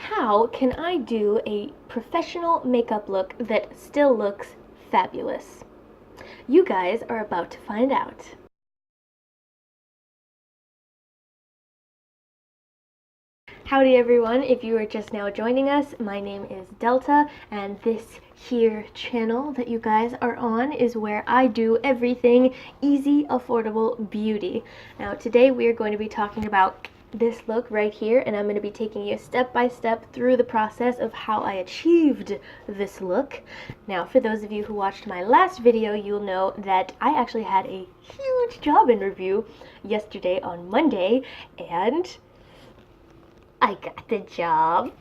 how can I do a professional makeup look that still looks fabulous? You guys are about to find out. Howdy everyone, if you are just now joining us, my name is Delta, and this here channel that you guys are on is where I do everything easy, affordable beauty. Now today we are going to be talking about this look right here, and I'm going to be taking you step by step through the process of how I achieved this look. Now for those of you who watched my last video, you'll know that I actually had a huge job interview yesterday on Monday, and I got the job.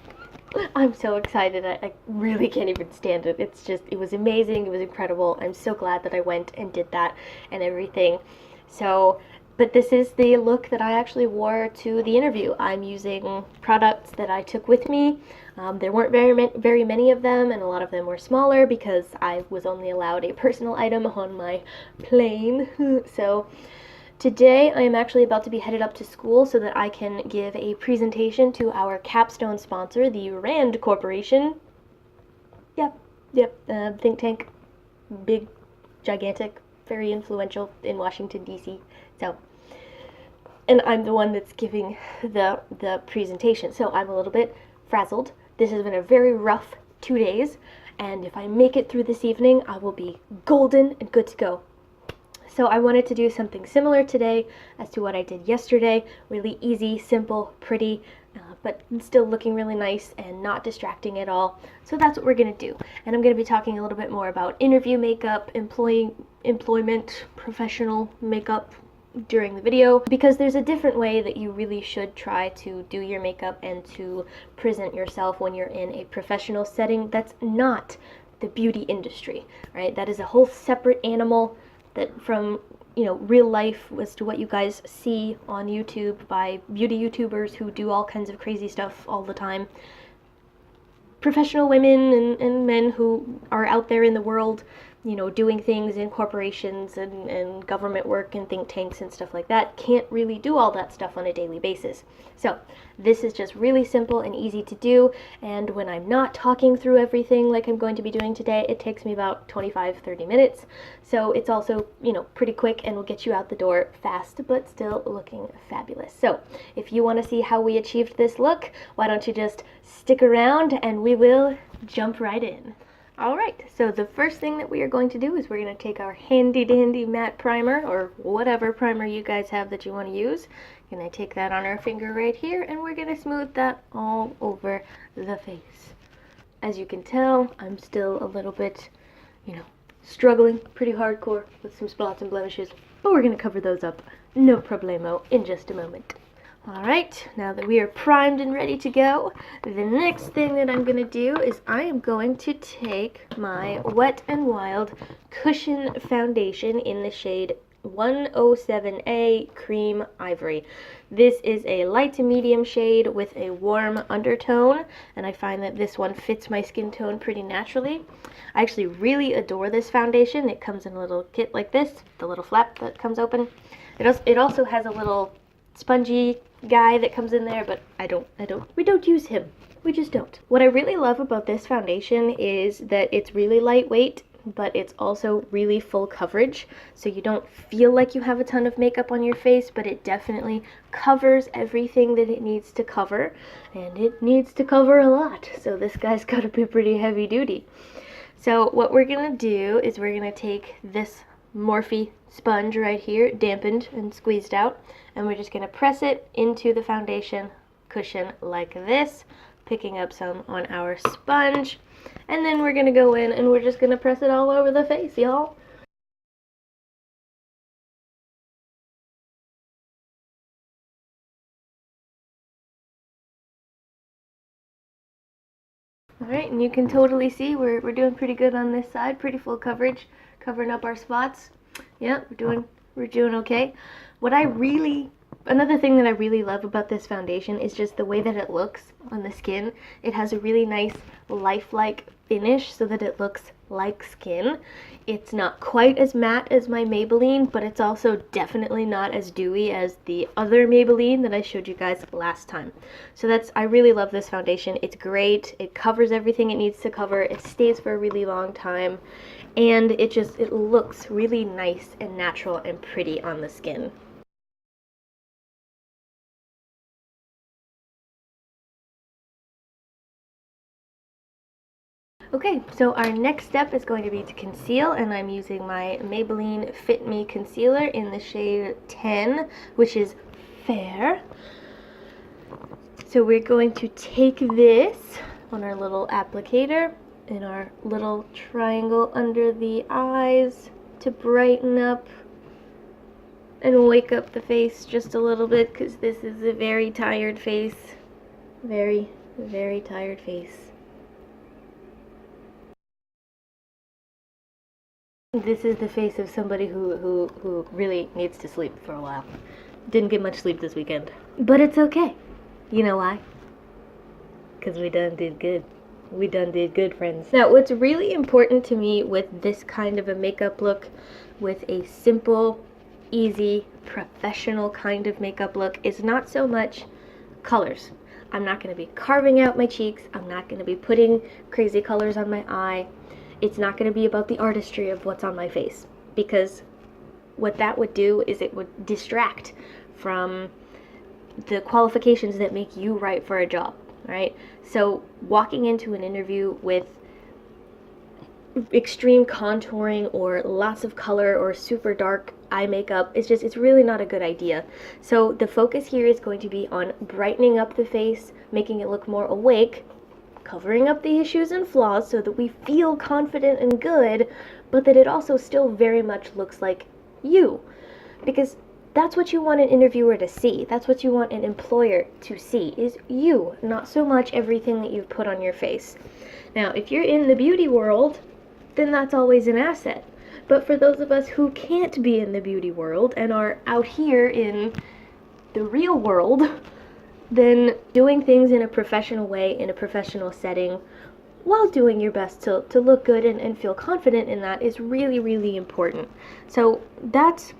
I'm so excited. I really can't even stand it. It was amazing. It was incredible. I'm so glad that I went and did that and everything. But this is the look that I actually wore to the interview. I'm using products that I took with me. There weren't very many of them, and a lot of them were smaller because I was only allowed a personal item on my plane. So today I am actually about to be headed up to school so that I can give a presentation to our capstone sponsor, the Rand Corporation. Yep, think tank, big, gigantic, very influential in Washington, D.C. And I'm the one that's giving the presentation, so I'm a little bit frazzled. This has been a very rough 2 days, and if I make it through this evening, I will be golden and good to go. So I wanted to do something similar today as to what I did yesterday. Really easy, simple, pretty, but still looking really nice and not distracting at all. So that's what we're going to do. And I'm going to be talking a little bit more about interview makeup, employment, professional makeup during the video, because there's a different way that you really should try to do your makeup and to present yourself when you're in a professional setting that's not the beauty industry, right? That is a whole separate animal that from, real life as to what you guys see on YouTube by beauty YouTubers who do all kinds of crazy stuff all the time. Professional women and men who are out there in the world, doing things in corporations and government work and think tanks and stuff like that can't really do all that stuff on a daily basis. So this is just really simple and easy to do, and when I'm not talking through everything like I'm going to be doing today, it takes me about 25-30 minutes. So it's also, pretty quick and will get you out the door fast, but still looking fabulous. So if you want to see how we achieved this look, why don't you just stick around and we will jump right in. Alright, so the first thing that we are going to do is we're going to take our handy dandy matte primer, or whatever primer you guys have that you want to use. Going to take that on our finger right here, and we're going to smooth that all over the face. As you can tell, I'm still a little bit, struggling pretty hardcore with some spots and blemishes, but we're going to cover those up, no problemo, in just a moment. Alright, now that we are primed and ready to go, the next thing that I'm going to do is I am going to take my Wet n Wild Cushion Foundation in the shade 107A Cream Ivory. This is a light to medium shade with a warm undertone, and I find that this one fits my skin tone pretty naturally. I actually really adore this foundation. It comes in a little kit like this, the little flap that comes open. It also has a little spongy guy that comes in there, but we don't use him. We just don't. What I really love about this foundation is that it's really lightweight, but it's also really full coverage, so you don't feel like you have a ton of makeup on your face, but it definitely covers everything that it needs to cover, and it needs to cover a lot, so this guy's got to be pretty heavy duty. So what we're gonna do is we're gonna take this Morphe sponge right here, dampened and squeezed out, and we're just going to press it into the foundation cushion like this, picking up some on our sponge, and then we're going to go in and we're just going to press it all over the face, y'all. Alright, and you can totally see we're doing pretty good on this side, pretty full coverage, covering up our spots. Yeah, we're doing okay. What I really Another thing that I really love about this foundation is just the way that it looks on the skin. It has a really nice lifelike finish so that it looks like skin. It's not quite as matte as my Maybelline, but it's also definitely not as dewy as the other Maybelline that I showed you guys last time. So I really love this foundation. It's great. It covers everything it needs to cover. It stays for a really long time, and it looks really nice and natural and pretty on the skin. Okay, so our next step is going to be to conceal, and I'm using my Maybelline Fit Me Concealer in the shade 10, which is Fair. So we're going to take this on our little applicator in our little triangle under the eyes to brighten up and wake up the face just a little bit, because this is a very tired face. Very, very tired face. This is the face of somebody who really needs to sleep for a while. Didn't get much sleep this weekend. But it's okay. You know why? Because we done did good. We done did good, friends. Now, what's really important to me with this kind of a makeup look, with a simple, easy, professional kind of makeup look, is not so much colors. I'm not going to be carving out my cheeks. I'm not going to be putting crazy colors on my eye. It's not going to be about the artistry of what's on my face, because what that would do is it would distract from the qualifications that make you right for a job, right? So walking into an interview with extreme contouring or lots of color or super dark eye makeup, it's really not a good idea. So the focus here is going to be on brightening up the face, making it look more awake, covering up the issues and flaws so that we feel confident and good, but that it also still very much looks like you. Because that's what you want an interviewer to see. That's what you want an employer to see, is you, not so much everything that you've put on your face. Now, if you're in the beauty world, then that's always an asset. But for those of us who can't be in the beauty world and are out here in the real world, then doing things in a professional way, in a professional setting, while doing your best to look good and feel confident in that, is really, really important. So that's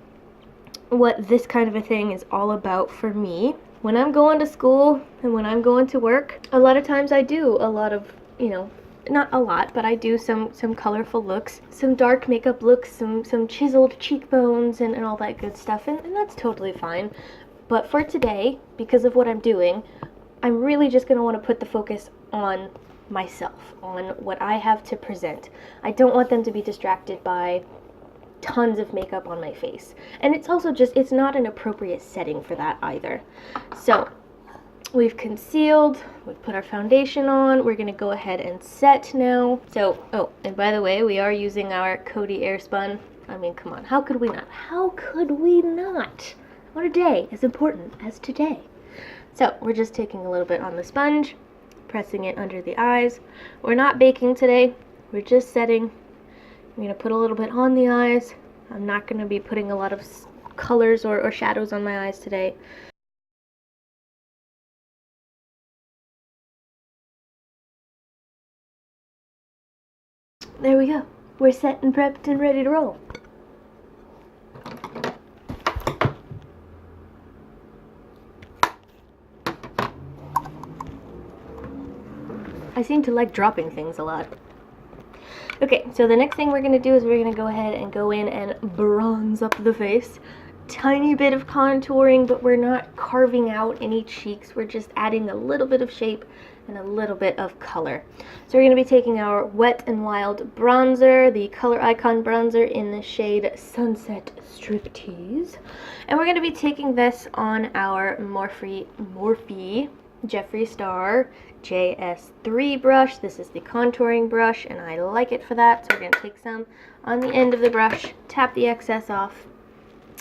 what this kind of a thing is all about for me. When I'm going to school and when I'm going to work, a lot of times I do a lot of, not a lot, but I do some colorful looks, some dark makeup looks, some chiseled cheekbones and all that good stuff, and that's totally fine. But for today, because of what I'm doing, I'm really just going to want to put the focus on myself, on what I have to present. I don't want them to be distracted by tons of makeup on my face. And it's also it's not an appropriate setting for that either. So, we've concealed, we've put our foundation on, we're going to go ahead and set now. So, oh, and by the way, we are using our Coty Airspun. I mean, come on, how could we not? How could we not? On a day as important as today. So we're just taking a little bit on the sponge, pressing it under the eyes. We're not baking today, we're just setting. I'm going to put a little bit on the eyes. I'm not going to be putting a lot of colors or shadows on my eyes today. There we go. We're set and prepped and ready to roll. I seem to like dropping things a lot. Okay, so the next thing we're going to do is we're going to go ahead and go in and bronze up the face. Tiny bit of contouring, but we're not carving out any cheeks. We're just adding a little bit of shape and a little bit of color. So we're going to be taking our Wet n Wild bronzer, the Color Icon bronzer in the shade Sunset Striptease. And we're going to be taking this on our Morphe Jeffree Star JS3 brush. This is the contouring brush, and I like it for that. So we're going to take some on the end of the brush, tap the excess off,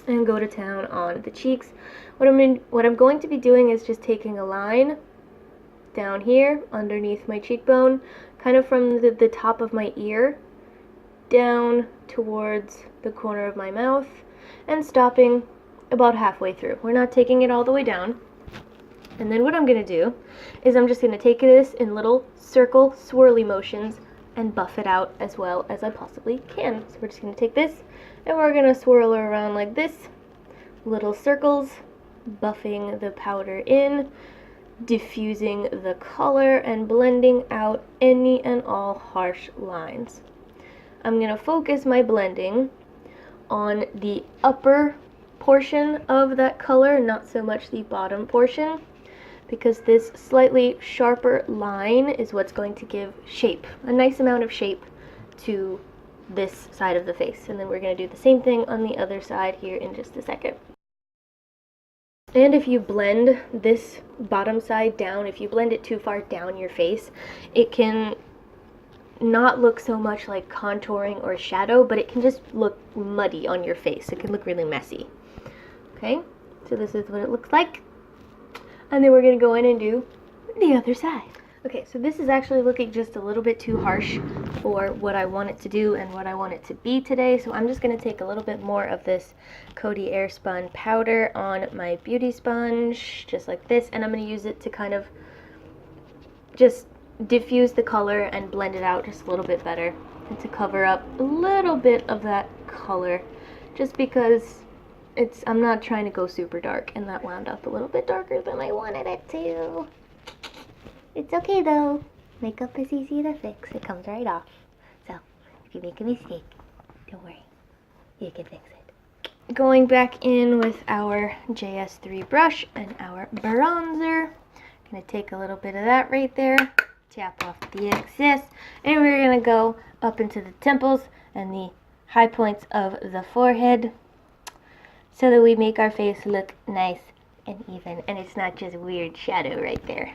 and go to town on the cheeks. What I'm going to be doing is just taking a line down here underneath my cheekbone, kind of from the top of my ear down towards the corner of my mouth, and stopping about halfway through. We're not taking it all the way down. And then what I'm going to do is I'm just going to take this in little circle swirly motions and buff it out as well as I possibly can. So we're just going to take this and we're going to swirl it around like this, little circles, buffing the powder in, diffusing the color, and blending out any and all harsh lines. I'm going to focus my blending on the upper portion of that color, not so much the bottom portion, because this slightly sharper line is what's going to give shape, a nice amount of shape to this side of the face. And then we're going to do the same thing on the other side here in just a second. And if you blend this bottom side down, if you blend it too far down your face, it can not look so much like contouring or shadow, but it can just look muddy on your face. It can look really messy. Okay, so this is what it looks like. And then we're going to go in and do the other side. Okay, so this is actually looking just a little bit too harsh for what I want it to do and what I want it to be today. So I'm just going to take a little bit more of this Coty Airspun powder on my beauty sponge, just like this. And I'm going to use it to kind of just diffuse the color and blend it out just a little bit better. And to cover up a little bit of that color, just because I'm not trying to go super dark, and that wound up a little bit darker than I wanted it to. It's okay though. Makeup is easy to fix. It comes right off. So, if you make a mistake, don't worry. You can fix it. Going back in with our JS3 brush and our bronzer. Gonna take a little bit of that right there. Tap off the excess. And we're gonna go up into the temples and the high points of the forehead, so that we make our face look nice and even, and it's not just weird shadow right there.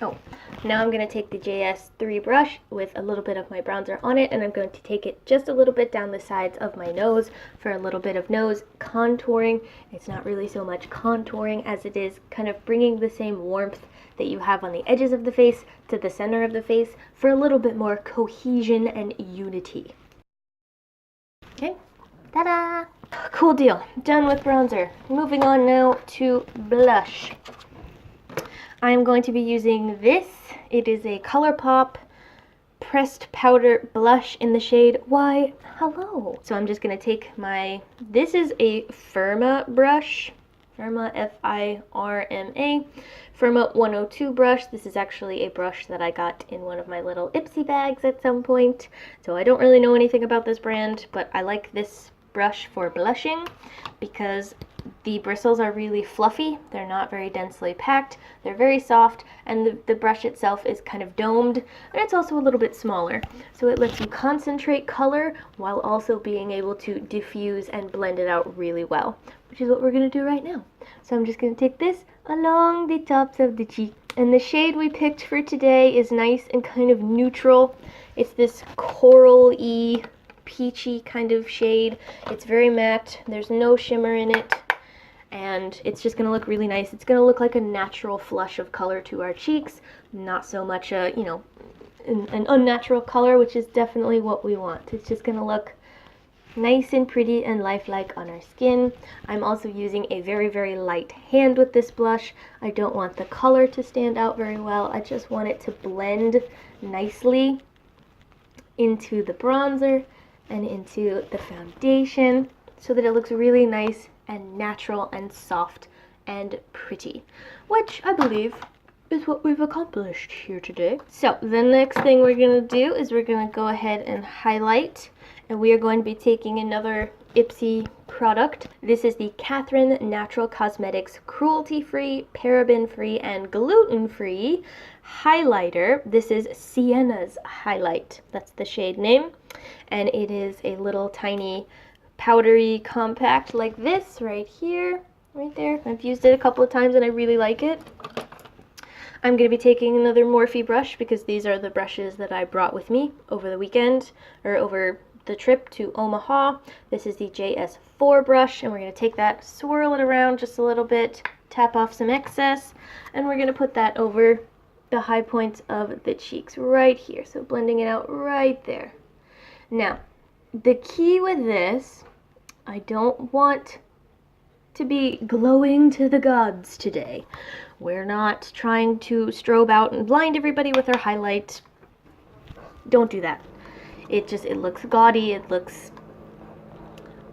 Oh, now I'm going to take the JS3 brush with a little bit of my bronzer on it, and I'm going to take it just a little bit down the sides of my nose for a little bit of nose contouring. It's not really so much contouring as it is kind of bringing the same warmth that you have on the edges of the face to the center of the face for a little bit more cohesion and unity. Okay. Ta-da! Cool deal. Done with bronzer. Moving on now to blush. I am going to be using this. It is a ColourPop pressed powder blush in the shade Why Hello. So I'm just going to take this is a Firma brush. Firma, F-I-R-M-A. Firma 102 brush. This is actually a brush that I got in one of my little Ipsy bags at some point. So I don't really know anything about this brand, but I like this brush for blushing because the bristles are really fluffy. They're not very densely packed. They're very soft, and the brush itself is kind of domed, and it's also a little bit smaller. So it lets you concentrate color while also being able to diffuse and blend it out really well, which is what we're going to do right now. So I'm just going to take this along the tops of the cheek. And the shade we picked for today is nice and kind of neutral. It's this coral-y, peachy kind of shade. It's very matte. There's no shimmer in it. And it's just going to look really nice. It's going to look like a natural flush of color to our cheeks. Not so much a, an unnatural color, which is definitely what we want. It's just going to look nice and pretty and lifelike on our skin. I'm also using a very, very light hand with this blush. I don't want the color to stand out very well. I just want it to blend nicely into the bronzer and into the foundation so that it looks really nice and natural and soft and pretty, which I believe is what we've accomplished here today. So the next thing we're going to do is we're going to go ahead and highlight, and we are going to be taking another Ipsy product. This is the Katherine Natural Cosmetics cruelty-free, paraben-free, and gluten-free highlighter. This is Siena's highlight. That's the shade name, and it is a little tiny powdery compact like this right here, right there. I've used it a couple of times and I really like it. I'm going to be taking another Morphe brush because these are the brushes that I brought with me over the weekend, or over the trip to Omaha. This is the JS4 brush, and we're going to take that, swirl it around just a little bit, tap off some excess, and we're going to put that over the high points of the cheeks right here. So blending it out right there. Now, the key with this, I don't want to be glowing to the gods today. We're not trying to strobe out and blind everybody with our highlight. Don't do that. It looks gaudy, it looks,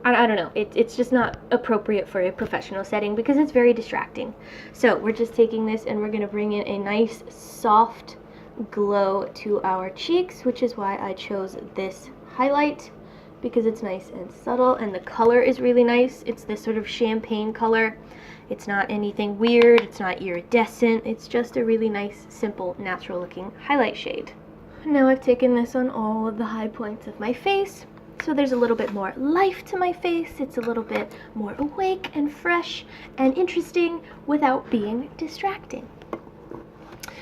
I don't know, it's just not appropriate for a professional setting because it's very distracting. So we're just taking this and we're going to bring in a nice soft glow to our cheeks, which is why I chose this highlight, because it's nice and subtle and the color is really nice. It's this sort of champagne color. It's not anything weird, it's not iridescent, it's just a really nice, simple, natural looking highlight shade. Now I've taken this on all of the high points of my face, so there's a little bit more life to my face. It's a little bit more awake and fresh and interesting without being distracting.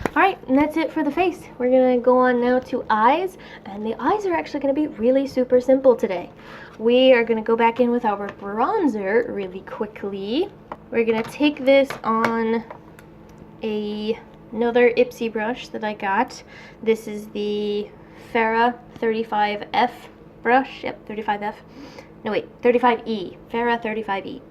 Alright, and that's it for the face. We're going to go on now to eyes, and the eyes are actually going to be really super simple today. We are going to go back in with our bronzer really quickly. We're going to take this on another Ipsy brush that I got. This is the Farrah 35F brush. Yep, 35F. No wait, 35E. Farrah 35E.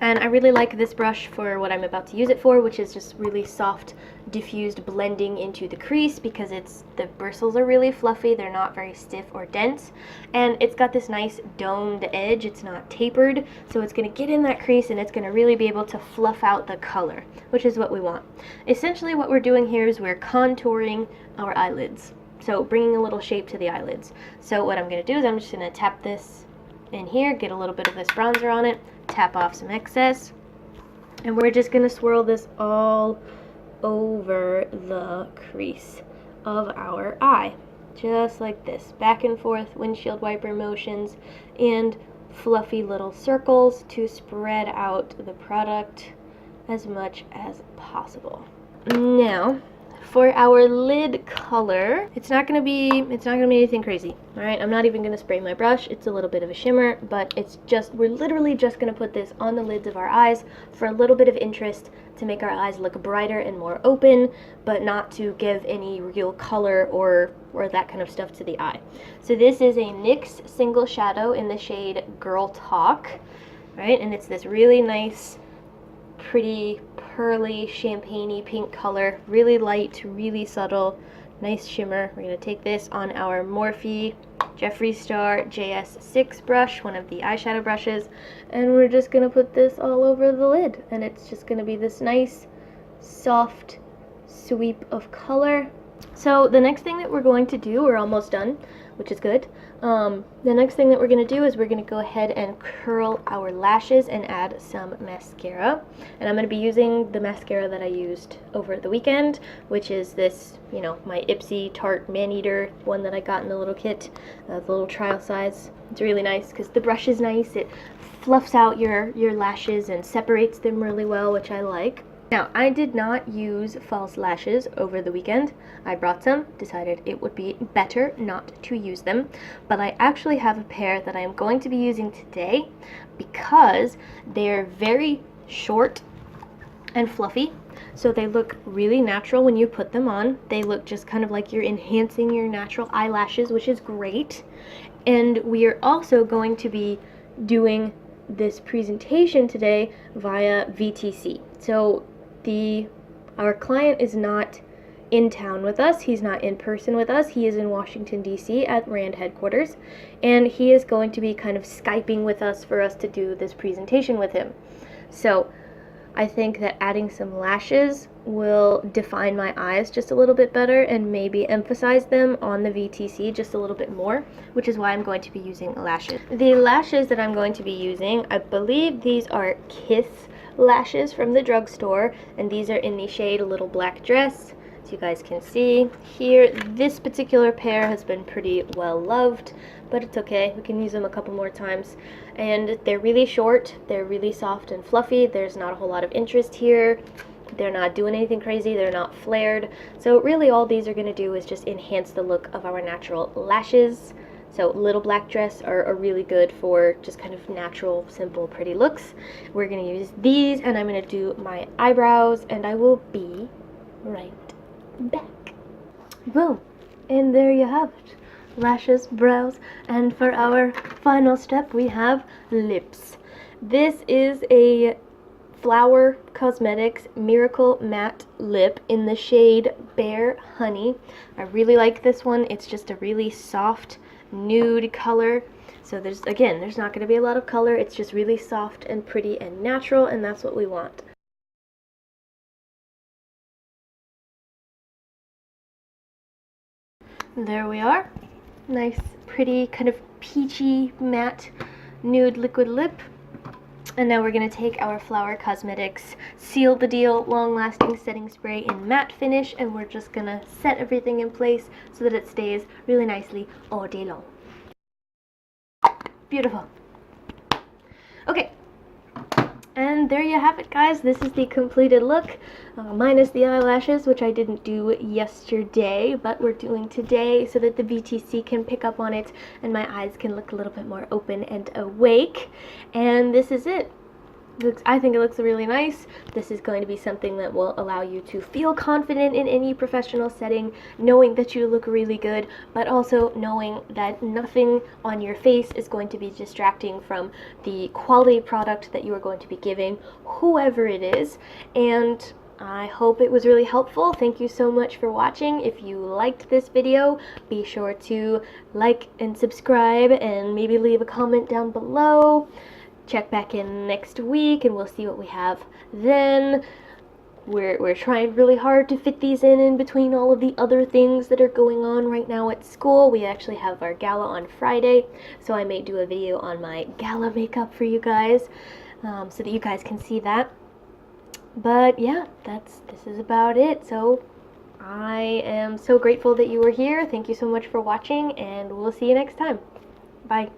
And I really like this brush for what I'm about to use it for, which is just really soft, diffused blending into the crease, because the bristles are really fluffy, they're not very stiff or dense, and it's got this nice domed edge. It's not tapered, so it's going to get in that crease and it's going to really be able to fluff out the color, which is what we want. Essentially what we're doing here is we're contouring our eyelids, so bringing a little shape to the eyelids. So what I'm going to do is I'm just going to tap this in here, get a little bit of this bronzer on it, tap off some excess, and we're just going to swirl this all over the crease of our eye, just like this, back and forth, windshield wiper motions and fluffy little circles to spread out the product as much as possible. Now for our lid color, it's not gonna be anything crazy. All right, I'm not even gonna spray my brush. It's a little bit of a shimmer, but we're literally just gonna put this on the lids of our eyes for a little bit of interest, to make our eyes look brighter and more open, but not to give any real color or that kind of stuff to the eye. So this is a NYX single shadow in the shade Girl Talk, right? And it's this really nice, pretty pearly, champagne-y pink color, really light, really subtle, nice shimmer. We're going to take this on our Morphe Jeffree Star JS6 brush, one of the eyeshadow brushes, and we're just going to put this all over the lid, and it's just going to be this nice, soft sweep of color. So the next thing that we're going to do, we're almost done, which is good. The next thing that we're going to do is we're going to go ahead and curl our lashes and add some mascara. And I'm going to be using the mascara that I used over the weekend, which is this, you know, my Ipsy Tarte Maneater one that I got in the little kit, the little trial size. It's really nice because the brush is nice. It fluffs out your lashes and separates them really well, which I like. Now, I did not use false lashes over the weekend. I brought some, decided it would be better not to use them, but I actually have a pair that I am going to be using today because they're very short and fluffy, so they look really natural when you put them on. They look just kind of like you're enhancing your natural eyelashes, which is great. And we are also going to be doing this presentation today via VTC. So our client is not in town with us. He's not in person with us. He is in Washington, D.C. at RAND headquarters, and he is going to be kind of Skyping with us for us to do this presentation with him. So I think that adding some lashes will define my eyes just a little bit better and maybe emphasize them on the VTC just a little bit more, which is why I'm going to be using lashes. The lashes that I'm going to be using, I believe these are Kiss lashes from the drugstore, and these are in the shade Little Black Dress. As you guys can see here, this particular pair has been pretty well loved, but it's okay, we can use them a couple more times. And they're really short, they're really soft and fluffy. There's not a whole lot of interest here, they're not doing anything crazy, they're not flared, so really all these are going to do is just enhance the look of our natural lashes. So Little Black Dress are really good for just kind of natural, simple, pretty looks. We're going to use these, and I'm going to do my eyebrows, and I will be right back. Boom. And there you have it. lashes, brows, and for our final step we have lips. This is a Flower Cosmetics Miracle Matte Lip in the shade Bare Honey. I really like this one. It's just a really soft nude color. So there's not going to be a lot of color. It's just really soft and pretty and natural, and that's what we want. There we are. Nice, pretty, kind of peachy, matte, nude liquid lip. And now we're going to take our Flower Cosmetics Seal the Deal Long Lasting Setting Spray in matte finish, and we're just going to set everything in place so that it stays really nicely all day long. Beautiful. Okay. And there you have it, guys. This is the completed look, minus the eyelashes, which I didn't do yesterday, but we're doing today so that the VTC can pick up on it and my eyes can look a little bit more open and awake. And this is it. I think it looks really nice. This is going to be something that will allow you to feel confident in any professional setting, knowing that you look really good, but also knowing that nothing on your face is going to be distracting from the quality product that you are going to be giving whoever it is. And I hope it was really helpful. Thank you so much for watching. If you liked this video, be sure to like and subscribe and maybe leave a comment down below. Check back in next week and we'll see what we have then. We're trying really hard to fit these in between all of the other things that are going on right now at school. We actually have our gala on Friday, so I may do a video on my gala makeup for you guys, so that you guys can see that. But yeah, this is about it. So I am so grateful that you were here. Thank you so much for watching, and we'll see you next time. Bye.